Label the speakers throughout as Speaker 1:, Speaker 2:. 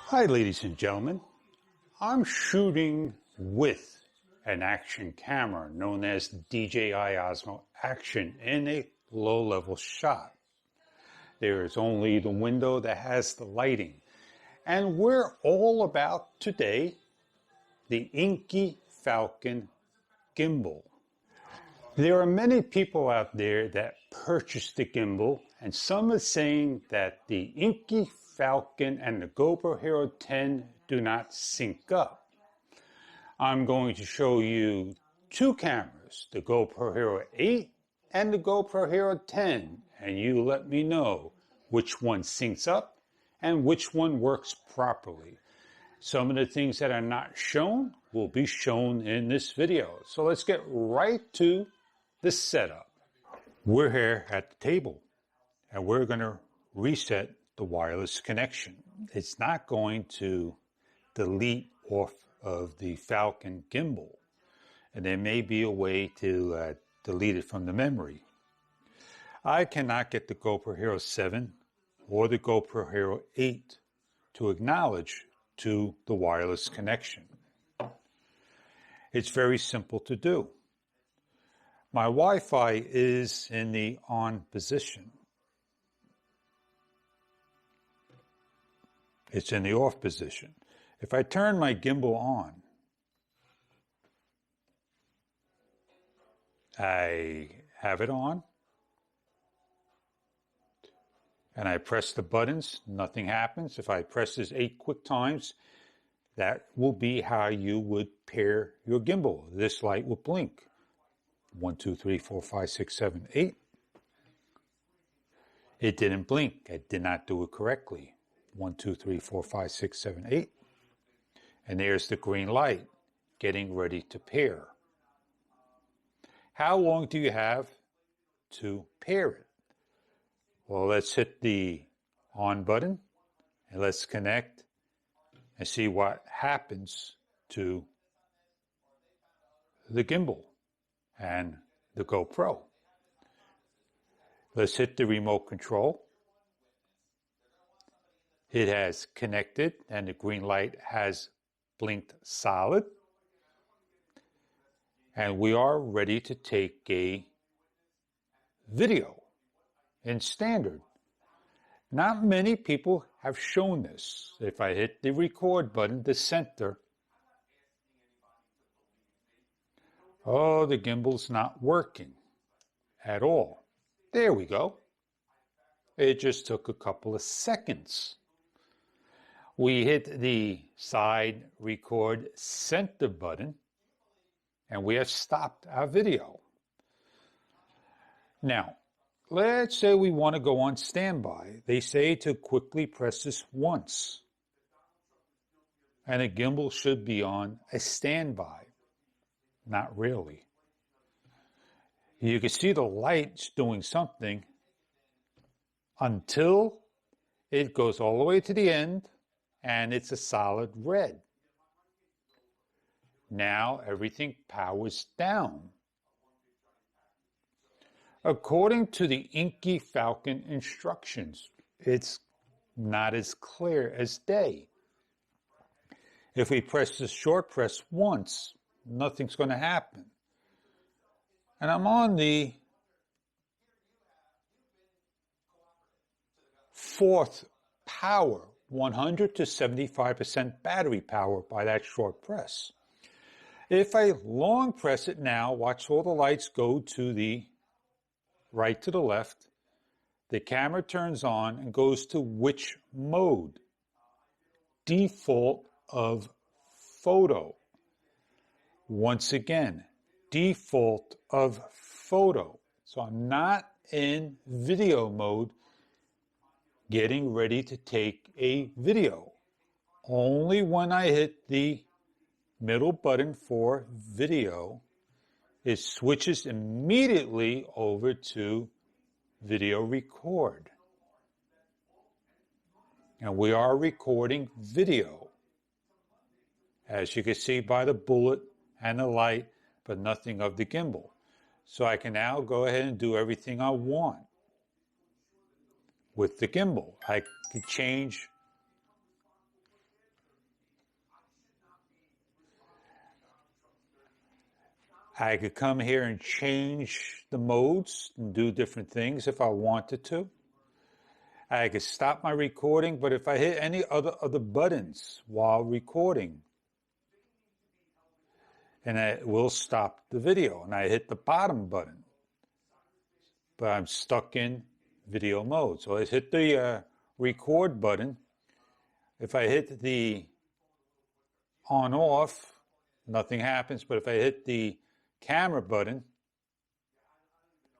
Speaker 1: Hi, ladies and gentlemen. I'm shooting with an action camera known as DJI Osmo Action in a low-level shot. There is only the window that has the lighting. And we're all about today the Inkee Falcon gimbal. There are many people out there that purchase the gimbal, and some are saying that the Inkee Falcon and the GoPro Hero 10 do not sync up. I'm going to show you two cameras, the GoPro Hero 8 and the GoPro Hero 10, and you let me know which one syncs up and which one works properly. Some of the things that are not shown will be shown in this video. So let's get right to the setup. We're here at the table and we're going to reset the wireless connection. It's not going to delete off of the Falcon gimbal, and there may be a way to delete it from the memory. I cannot get the GoPro Hero 7 or the GoPro Hero 8 to acknowledge to the wireless connection. It's very simple to do. My Wi-Fi is in the on position. It's in the off position. If I turn my gimbal on, I have it on, and I press the buttons, nothing happens. If I press this 8 quick times, that will be how you would pair your gimbal. This light will blink. 1, 2, 3, 4, 5, 6, 7, 8. It didn't blink. I did not do it correctly. 1, 2, 3, 4, 5, 6, 7, 8. And there's the green light getting ready to pair. How long do you have to pair it? Well, let's hit the on button and let's connect and see what happens to the gimbal and the GoPro. Let's hit the remote control. It has connected and the green light has blinked solid. And we are ready to take a video in standard. Not many people have shown this. If I hit the record button, the center, oh, the gimbal's not working at all. There we go. It just took a couple of seconds. We hit the side record center button and we have stopped our video. Now, let's say we want to go on standby. They say to quickly press this once. And the gimbal should be on a standby. Not really. You can see the light's doing something until it goes all the way to the end and it's a solid red. Now everything powers down. According to the Inkee Falcon instructions, it's not as clear as day. If we press the short press once, nothing's going to happen. And I'm on the fourth power, 100 to 75% battery power by that short press. If I long press it now, watch all the lights go to the right to the left. The camera turns on and goes to which mode? Default of photo. Once again, default of photo. So I'm not in video mode getting ready to take a video. Only when I hit the middle button for video, it switches immediately over to video record. And we are recording video, as you can see by the bullet and the light, but nothing of the gimbal. So I can now go ahead and do everything I want with the gimbal. I can change I could come here and change the modes and do different things if I wanted to. I could stop my recording, but if I hit any other buttons while recording, and it will stop the video, and I hit the bottom button, but I'm stuck in video mode. So I hit the record button. If I hit the on off, nothing happens, but if I hit the camera button,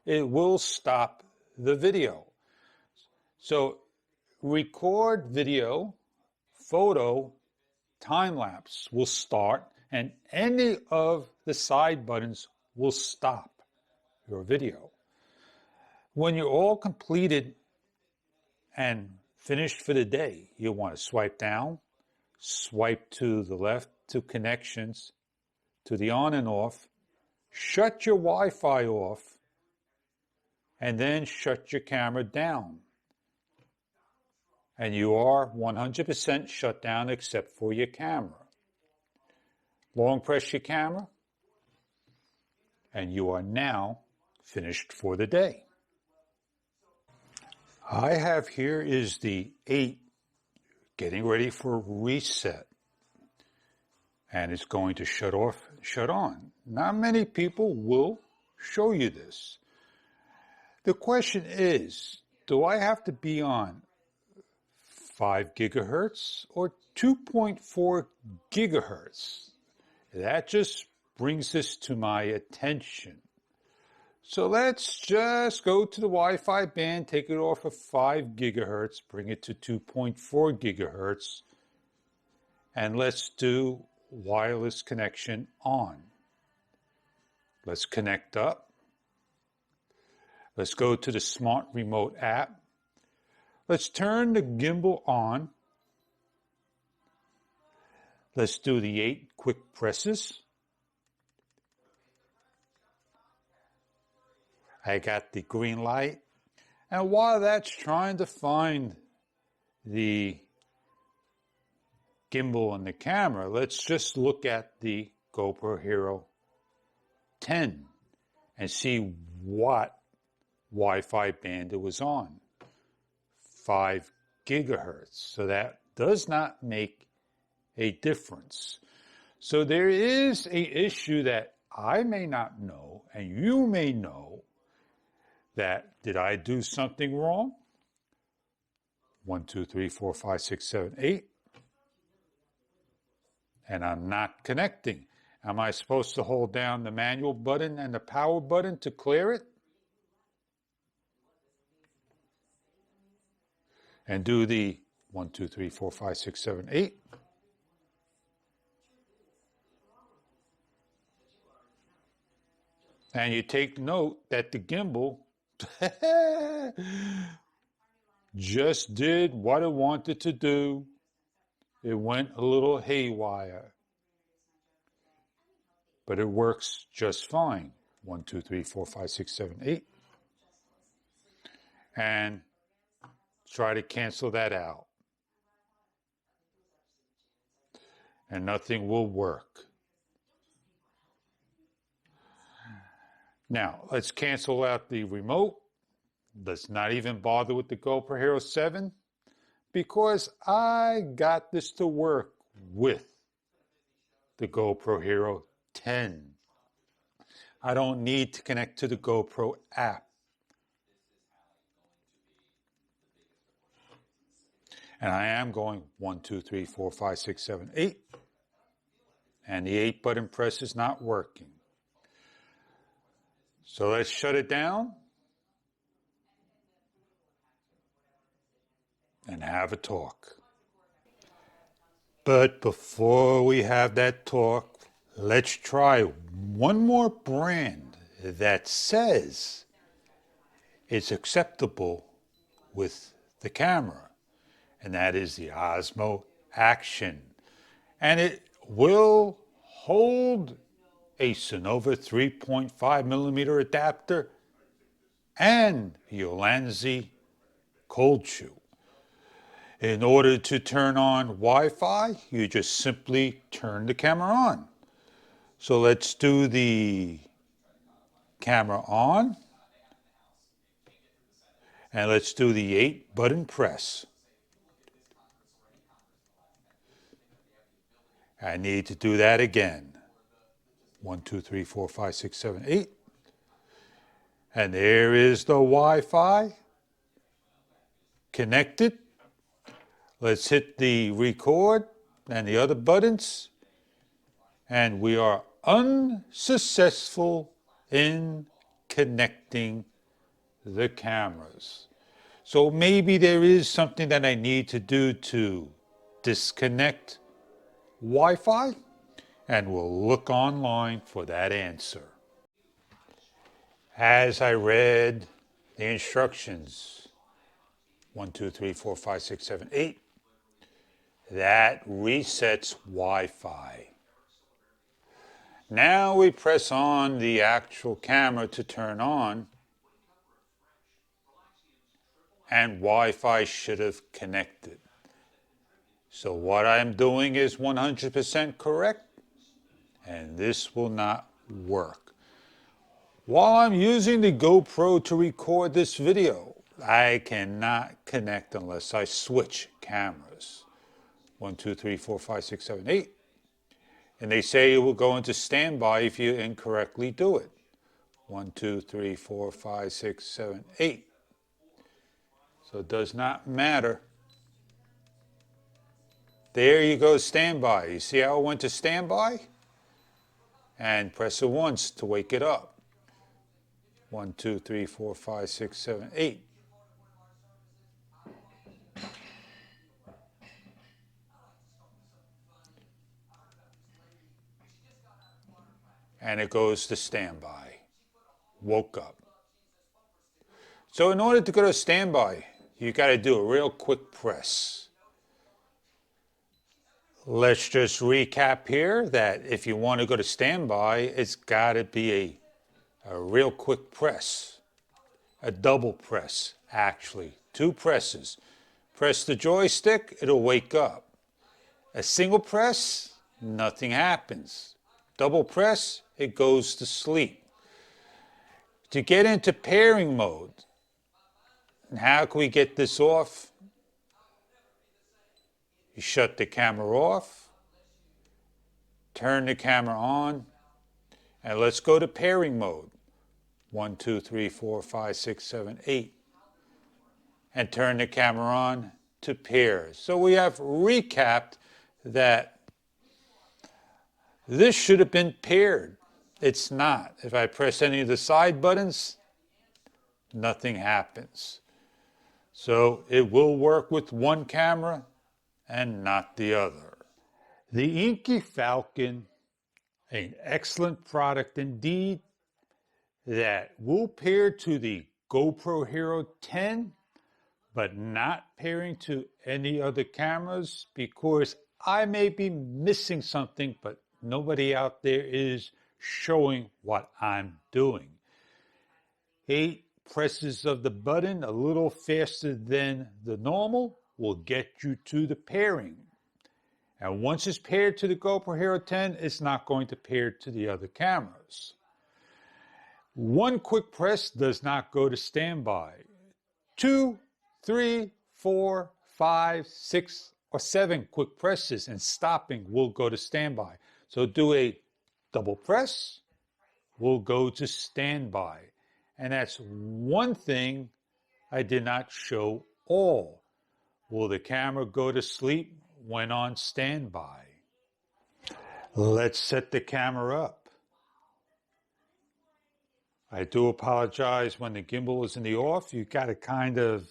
Speaker 1: it will stop the video. So record video, photo, time lapse will start, and any of the side buttons will stop your video. When you're all completed and finished for the day, you want to swipe down, swipe to the left to connections, to the on and off, shut your Wi-Fi off, and then shut your camera down. And you are 100% shut down except for your camera. Long press your camera, and you are now finished for the day. I have here is the 8 getting ready for reset. And it's going to shut off, shut on. Not many people will show you this. The question is, do I have to be on 5 gigahertz or 2.4 gigahertz? That just brings this to my attention. So let's just go to the Wi-Fi band, take it off of 5 gigahertz, bring it to 2.4 gigahertz, and let's do wireless connection on. Let's connect up. Let's go to the Smart Remote app. Let's turn the gimbal on. Let's do the 8 quick presses. I got the green light. And while that's trying to find the gimbal and the camera, let's just look at the GoPro Hero 10 and see what Wi-Fi band it was on. 5 gigahertz. So that does not make a difference. So there is an issue that I may not know, and you may know, that did I do something wrong? 1, 2, 3, 4, 5, 6, 7, 8. And I'm not connecting. Am I supposed to hold down the manual button and the power button to clear it? And do the 1, 2, 3, 4, 5, 6, 7, 8. And you take note that the gimbal just did what it wanted to do. It went a little haywire. But it works just fine. 1, 2, 3, 4, 5, 6, 7, 8. And try to cancel that out. And nothing will work. Now, let's cancel out the remote. Let's not even bother with the GoPro Hero 7 because I got this to work with the GoPro Hero 10. I don't need to connect to the GoPro app. And I am going 1, 2, 3, 4, 5, 6, 7, 8. And the 8 button press is not working. So let's shut it down and have a talk. But before we have that talk, let's try one more brand that says it's acceptable with the camera, and that is the Osmo Action. And it will hold a Sonova 3.5 millimeter adapter and Ulanzi cold shoe. In order to turn on Wi-Fi, you just simply turn the camera on. So let's do the camera on, and let's do the 8-button press. I need to do that again. 1, 2, 3, 4, 5, 6, 7, 8. And there is the Wi-Fi connected. Let's hit the record and the other buttons. And we are unsuccessful in connecting the cameras. So maybe there is something that I need to do to disconnect Wi-Fi, and we'll look online for that answer. As I read the instructions, 1, 2, 3, 4, 5, 6, 7, 8, that resets Wi-Fi. Now we press on the actual camera to turn on, and Wi-Fi should have connected. So what I'm doing is 100% correct, and this will not work. While I'm using the GoPro to record this video, I cannot connect unless I switch cameras. 1, 2, 3, 4, 5, 6, 7, 8. And they say it will go into standby if you incorrectly do it. 1, 2, 3, 4, 5, 6, 7, 8. So it does not matter. There you go, standby. You see how it went to standby? And press it once to wake it up. 1, 2, 3, 4, 5, 6, 7, 8. And it goes to standby. Woke up. So in order to go to standby, you got to do a real quick press. Let's just recap here that if you want to go to standby, it's got to be a real quick press. A double press, actually. 2 presses. Press the joystick, it'll wake up. A single press, nothing happens. Double press, it goes to sleep. To get into pairing mode, and how can we get this off? You shut the camera off, turn the camera on, and let's go to pairing mode. 1, 2, 3, 4, 5, 6, 7, 8. And turn the camera on to pairs. So we have recapped that this should have been paired. It's not. If I press any of the side buttons, nothing happens. So it will work with one camera and not the other. The Inkee Falcon, an excellent product indeed, that will pair to the GoPro Hero 10, but not pairing to any other cameras because I may be missing something, but nobody out there is showing what I'm doing. 8 presses of the button, a little faster than the normal, will get you to the pairing. And once it's paired to the GoPro Hero 10, it's not going to pair to the other cameras. 1 quick press does not go to standby. 2, 3, 4, 5, 6, or 7 quick presses and stopping will go to standby. So do a double press, will go to standby. And that's one thing I did not show all. Will the camera go to sleep when on standby? Let's set the camera up. I do apologize when the gimbal is in the off. You got to kind of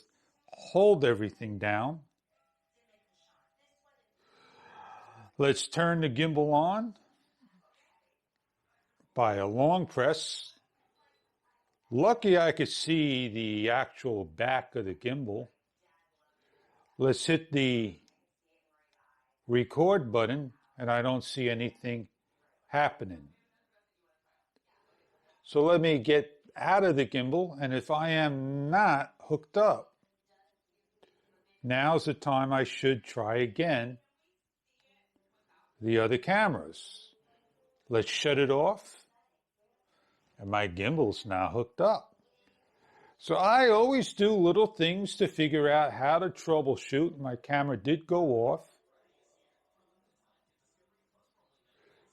Speaker 1: hold everything down. Let's turn the gimbal on by a long press. Lucky I could see the actual back of the gimbal. Let's hit the record button and I don't see anything happening. So let me get out of the gimbal, and if I am not hooked up, now's the time I should try again the other cameras. Let's shut it off. And my gimbal's now hooked up. So I always do little things to figure out how to troubleshoot. My camera did go off.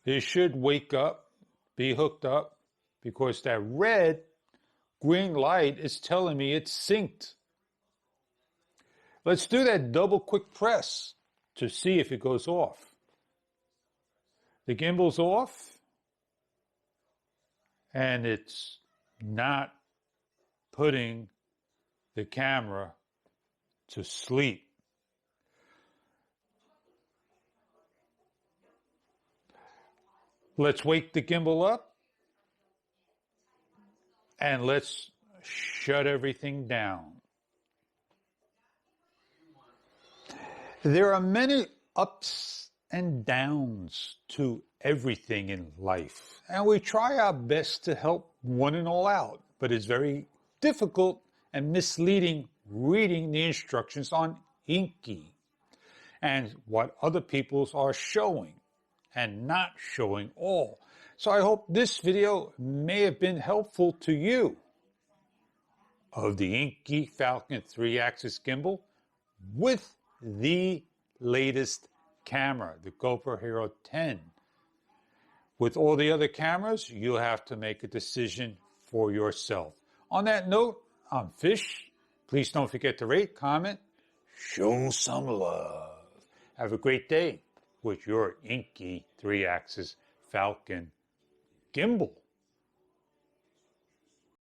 Speaker 1: It should wake up, be hooked up, because that red green light is telling me it's synced. Let's do that double quick press to see if it goes off. The gimbal's off, and it's not putting the camera to sleep. Let's wake the gimbal up, and let's shut everything down. There are many ups and downs to everything in life, and we try our best to help one and all out, but it's very difficult and misleading reading the instructions on Inkee and what other people's are showing and not showing all. So I hope this video may have been helpful to you of the Inkee Falcon 3-axis gimbal with the latest camera, the GoPro Hero 10. With all the other cameras, you'll have to make a decision for yourself. On that note, I'm Fish. Please don't forget to rate, comment, show some love. Have a great day with your Inkee 3-axis Falcon gimbal.